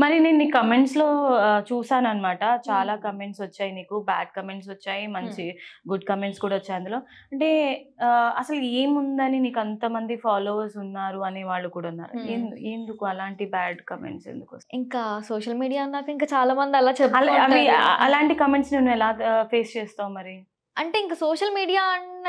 మరి నేను నీ కమెంట్స్‌లో చూసాననమాట. చాలా కమెంట్స్ వచ్చాయి నీకు. బ్యాడ్ కమెంట్స్ వచ్చాయి. మంచి గుడ్ కమెంట్స్ కూడా వచ్చాయి అందులో. అంటే అసలు ఏముందని నీకు అంతమంది ఫాలోవర్స్ ఉన్నారు అనే వాళ్ళు కూడా ఉన్నారు. ఎందుకు అలాంటి బ్యాడ్ కమెంట్స్ ఎందుకొస్తాయి? ఇంకా సోషల్ మీడియా అన్నాక ఇంకా చాలా మంది అలా అవి చెప్తుంటారు. అలాంటి కమెంట్స్ నువ్వు ఎలా ఫేస్ చేస్తావు మరి? అంటే ఇంక సోషల్ మీడియా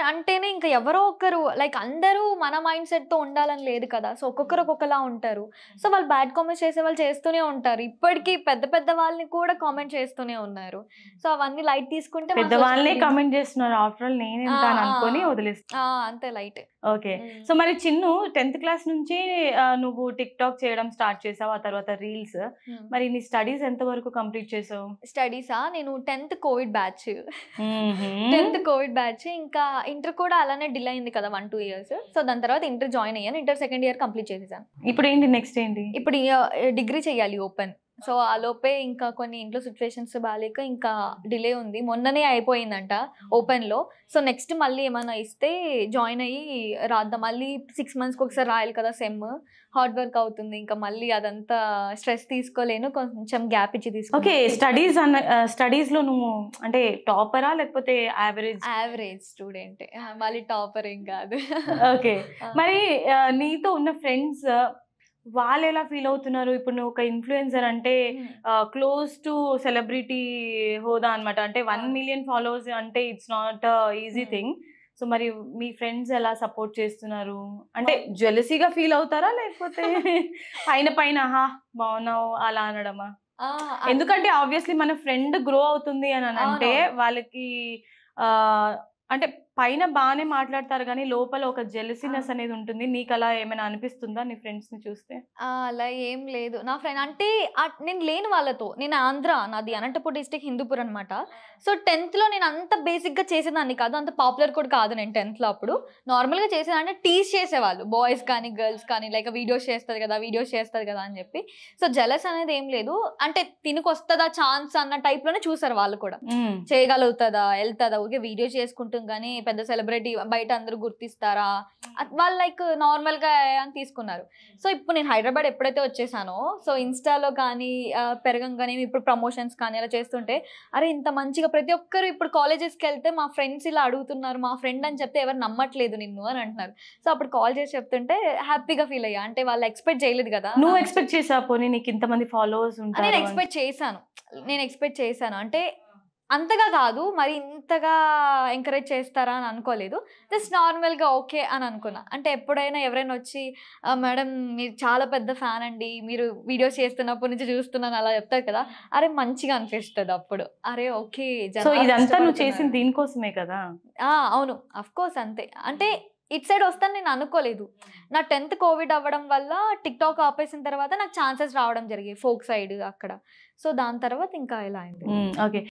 అంటేనే ఇంక ఎవరో ఒకరు లైక్ అందరూ మన మైండ్ సెట్‌తో ఉండాలని లేదు కదా! సో, ఒక్కొక్కరు ఒక్కొక్కలా ఉంటారు. సో, వాళ్ళు బ్యాడ్ కామెంట్స్ చేసేవాళ్ళు చేస్తూనే ఉంటారు. ఇప్పటికి పెద్ద పెద్ద వాళ్ళని కూడా కామెంట్ చేస్తూనే ఉన్నారు. సో, అవన్నీ లైట్ తీసుకుంటే మన సోషల్ పెద్దవాళ్ళనే మీడియా కామెంట్ చేస్తున్నారు. ఆఫ్టర్ ఆల్ నేనెంత అని అనుకోని వదిలేస్తున్నారు. అంతే లైట్. ఓకే. సో, మరి చిన్ను 10థ్ క్లాస్ నుంచి నువ్వు టిక్‌టాక్ చేయడం స్టార్ట్ చేసావు. ఆ తర్వాత రీల్స్. మరి నీ స్టడీస్ ఎంత వరకు కంప్లీట్ చేసావు? స్టడీసా? నేను 10థ్ కోవిడ్ బ్యాచ్. హుహు. 10థ్ కోవిడ్ బ్యాచ్. ఇంకా ఇంటర్ కూడా అలానే డిలే అయింది కదా! 1, 2 ఇయర్స్. సో, దాని తర్వాత ఇంటర్ జాయిన్ అయ్యాను. ఇంటర్ సెకండ్ ఇయర్ కంప్లీట్ చేసేసాను. ఇప్పుడేంటి నెక్స్ట్ ఏంటి? ఇప్పుడు డిగ్రీ చేయాలి ఓపెన్. సో, ఆ లోపే ఇంకా కొన్ని ఇంట్లో సిట్యుయేషన్స్ బాలేక ఇంకా డిలే ఉంది. మొన్ననే అయిపోయిందంట ఓపెన్‌లో. సో, నెక్స్ట్ మళ్ళీ ఏమన్నా ఇస్తే జాయిన్ అయ్యి రాద్దాం. మళ్ళీ 6 మంత్స్‌కి ఒకసారి రాయాలి కదా సెమ్. హార్డ్ వర్క్ అవుతుంది. ఇంకా మళ్ళీ అదంతా స్ట్రెస్ తీసుకోలేను. కొంచెం గ్యాప్ ఇచ్చి ఓకే. తీసుకున్నా. స్టడీస్‌లో నువ్వు అంటే టాపరా? లేకపోతే యావరేజ్? యావరేజ్ స్టూడెంటే. మళ్ళీ టాపర్ ఏం కాదు. ఓకే. మరి నీతో ఉన్న ఫ్రెండ్స్ వాళ్ళెలా ఫీల్ అవుతున్నారు? ఇప్పుడు నువ్వు ఒక ఇన్‌ఫ్లుయెన్సర్ అంటే క్లోజ్ టు సెలబ్రిటీ హోదా అన్నమాట. అంటే 1,000,000 ఫాలోవర్స్ అంటే it's not easy thing. So, మరి మీ ఫ్రెండ్స్ ఎలా సపోర్ట్ చేస్తున్నారు? అంటే జెలసీగా ఫీల్ అవుతారా? లేకపోతే పైన పైన ఆహా! బాగున్నావు అలా అనడమా? ఎందుకంటే ఆబ్వియస్‌లీ మన ఫ్రెండ్ గ్రో అవుతుంది అని అంటే అవునవును. వాళ్ళకి అంటే పైన బానే మాట్లాడతారు గానీ లోపల ఒక జెలసీనెస్ అనేది ఉంటుంది. నీకలా ఏమైనా అనిపిస్తుందా నీ ఫ్రెండ్స్‌ని చూస్తే? అలా ఏం లేదు. నా ఫ్రెండ్ అంటే నేను లేను వాళ్ళతో. నేను ఆంధ్ర. నాది అనంతపూర్ డిస్ట్రిక్ట్ హిందూపూర్ అనమాట. సో, 10థ్‌లో నేను అంత బేసిక్‌గా చేసేదాన్ని కాదు. అంత పాపులర్ కూడా కాదు నేను 10థ్‌లో అప్పుడు. నార్మల్‌గా చేసేదాన్ని. టీజ్ చేసేవాళ్ళు. బాయ్స్ కానీ, గర్ల్స్ కానీ లైక్ వీడియోస్ చేస్తది కదా అని చెప్పి. సో, జెలస్ అనేది ఏం లేదు. అంటే తినకొస్తదా ఛాన్స్ అన్న టైప్‌లోనే చూసారు వాళ్ళు కూడా. చేయగలుగుతదా? ఎళ్తదా? ఊకే వీడియో చేసుకుంటాం గానీ పెద్ద సెలబ్రిటీ బయట అందరూ గుర్తిస్తారా? వాళ్ళు లైక్ నార్మల్‌గా అని తీసుకున్నారు. సో, ఇప్పుడు నేను హైదరాబాద్ ఎప్పుడైతే వచ్చేసానో, సో, ఇన్‌స్టాలో కానీ పెరగంగానే ఇప్పుడు ప్రమోషన్స్ కానీ అలా చేస్తుంటే, అరే! ఇంత మంచిగా ప్రతి ఒక్కరు ఇప్పుడు కాలేజెస్‌కెళ్తే మా ఫ్రెండ్స్ ఇలా అడుగుతున్నారు. మా ఫ్రెండ్ అని చెప్తే ఎవరు నమ్మట్లేదు నిన్ను అని అంటున్నారు. సో, అప్పుడు కాల్ చేసి చెప్తుంటే హ్యాపీగా ఫీల్ అయ్యా. అంటే వాళ్ళు ఎక్స్‌పెక్ట్ చేయలేదు కదా! నువ్వు ఎక్స్‌పెక్ట్ చేసావా పోనీ నీకు ఇంతమంది ఫాలోవర్స్ నేను ఉంటారు అని? ఎక్స్‌పెక్ట్ చేశాను. అంటే అంతగా కాదు. మరి ఇంతగా ఎంకరేజ్ చేస్తారా అని అనుకోలేదు. జస్ట్ నార్మల్‌గా ఓకే అని అనుకున్నా. అంటే ఎప్పుడైనా ఎవరైనా వచ్చి మేడం మీరు చాలా పెద్ద ఫ్యాన్ అండి. మీరు వీడియోస్ చేస్తున్నప్పటి నుంచి చూస్తున్నాను అలా చెప్తారు కదా! అరే మంచిగా అనిపిస్తది అప్పుడు. అరే ఓకే. సో, జనాలు ఇదంతా నువ్వు ఇష్టపడుతున్నారు. చేసింది దీనికోసమే కదా! అవును. ఆఫ్‌కోర్స్ అంతే. అంటే ఇటు సైడ్ వస్తాను నేను అనుకోలేదు. నా 10థ్ కోవిడ్ అవ్వడం వల్ల టిక్‌టాక్ ఆపేసిన తర్వాత నాకు ఛాన్సెస్ రావడం జరిగాయి. ఫోక్ సైడ్ అక్కడ. సో, దాని తర్వాత ఇంకా ఇలా అయింది. ఓకే.